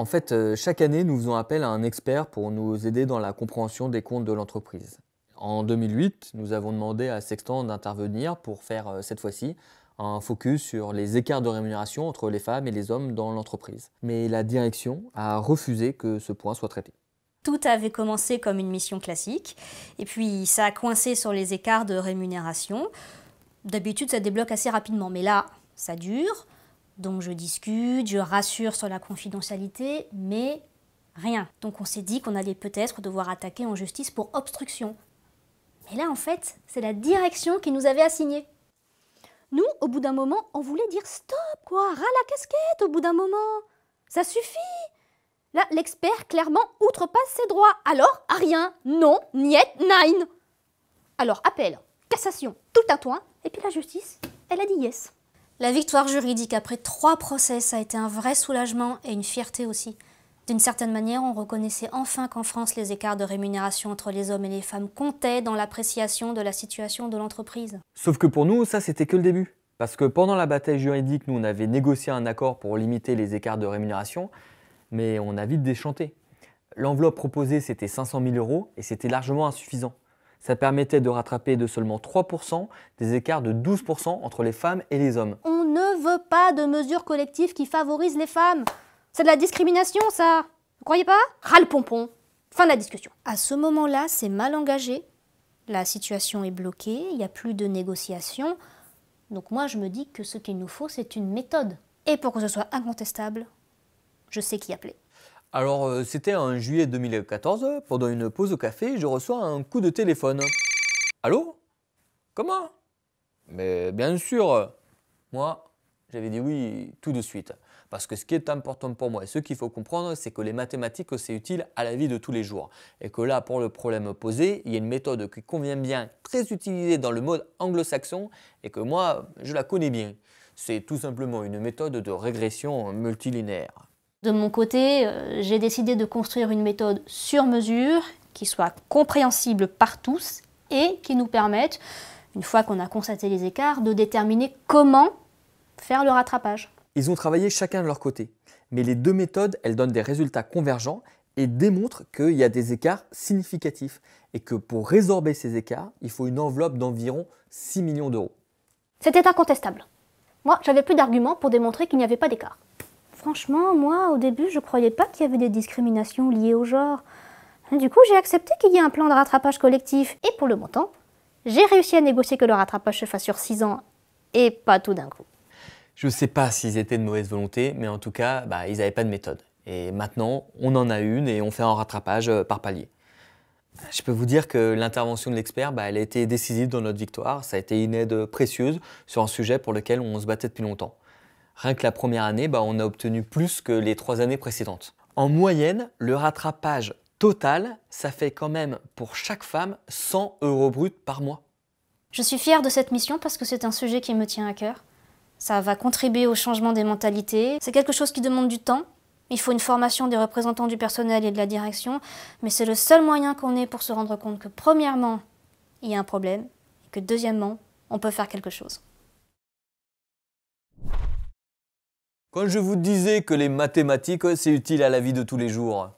En fait, chaque année, nous faisons appel à un expert pour nous aider dans la compréhension des comptes de l'entreprise. En 2008, nous avons demandé à Sextant d'intervenir pour faire, cette fois-ci, un focus sur les écarts de rémunération entre les femmes et les hommes dans l'entreprise. Mais la direction a refusé que ce point soit traité. Tout avait commencé comme une mission classique, et puis ça a coincé sur les écarts de rémunération. D'habitude, ça débloque assez rapidement, mais là, ça dure. Donc je discute, je rassure sur la confidentialité, mais rien. Donc on s'est dit qu'on allait peut-être devoir attaquer en justice pour obstruction. Mais là, en fait, c'est la direction qui nous avait assigné. Nous, au bout d'un moment, on voulait dire stop, quoi, ras la casquette au bout d'un moment. Ça suffit. Là, l'expert, clairement, outrepasse ses droits. Alors, à rien, non, niet, nein. Alors, appel, cassation, tout un toin, et puis la justice, elle a dit yes. La victoire juridique après 3 procès, ça a été un vrai soulagement et une fierté aussi. D'une certaine manière, on reconnaissait enfin qu'en France, les écarts de rémunération entre les hommes et les femmes comptaient dans l'appréciation de la situation de l'entreprise. Sauf que pour nous, ça c'était que le début. Parce que pendant la bataille juridique, nous on avait négocié un accord pour limiter les écarts de rémunération, mais on a vite déchanté. L'enveloppe proposée c'était 500 000 € et c'était largement insuffisant. Ça permettait de rattraper de seulement 3% des écarts de 12% entre les femmes et les hommes. On ne veut pas de mesures collectives qui favorisent les femmes. C'est de la discrimination, ça. Vous croyez pas? Ras le pompon. Fin de la discussion. À ce moment-là, c'est mal engagé. La situation est bloquée, il n'y a plus de négociation. Donc moi, je me dis que ce qu'il nous faut, c'est une méthode. Et pour que ce soit incontestable, je sais qui appeler. Alors c'était en juillet 2014, pendant une pause au café, je reçois un coup de téléphone. Allô? Comment? Mais bien sûr, moi j'avais dit oui tout de suite. Parce que ce qui est important pour moi et ce qu'il faut comprendre, c'est que les mathématiques c'est utile à la vie de tous les jours. Et que là pour le problème posé, il y a une méthode qui convient bien, très utilisée dans le mode anglo-saxon et que moi je la connais bien. C'est tout simplement une méthode de régression multilinéaire. De mon côté, j'ai décidé de construire une méthode sur mesure qui soit compréhensible par tous et qui nous permette, une fois qu'on a constaté les écarts, de déterminer comment faire le rattrapage. Ils ont travaillé chacun de leur côté, mais les deux méthodes, elles donnent des résultats convergents et démontrent qu'il y a des écarts significatifs et que pour résorber ces écarts, il faut une enveloppe d'environ 6 millions d'euros. C'était incontestable. Moi, j'avais plus d'arguments pour démontrer qu'il n'y avait pas d'écart. Franchement, moi, au début, je croyais pas qu'il y avait des discriminations liées au genre. Du coup, j'ai accepté qu'il y ait un plan de rattrapage collectif. Et pour le montant, j'ai réussi à négocier que le rattrapage se fasse sur 6 ans et pas tout d'un coup. Je ne sais pas s'ils étaient de mauvaise volonté, mais en tout cas, ils n'avaient pas de méthode. Et maintenant, on en a une et on fait un rattrapage par palier. Je peux vous dire que l'intervention de l'expert, elle a été décisive dans notre victoire. Ça a été une aide précieuse sur un sujet pour lequel on se battait depuis longtemps. Rien que la première année, on a obtenu plus que les 3 années précédentes. En moyenne, le rattrapage total, ça fait quand même pour chaque femme 100 € brut par mois. Je suis fière de cette mission parce que c'est un sujet qui me tient à cœur. Ça va contribuer au changement des mentalités. C'est quelque chose qui demande du temps. Il faut une formation des représentants du personnel et de la direction, mais c'est le seul moyen qu'on ait pour se rendre compte que premièrement, il y a un problème, et que deuxièmement, on peut faire quelque chose. Quand je vous disais que les mathématiques, c'est utile à la vie de tous les jours,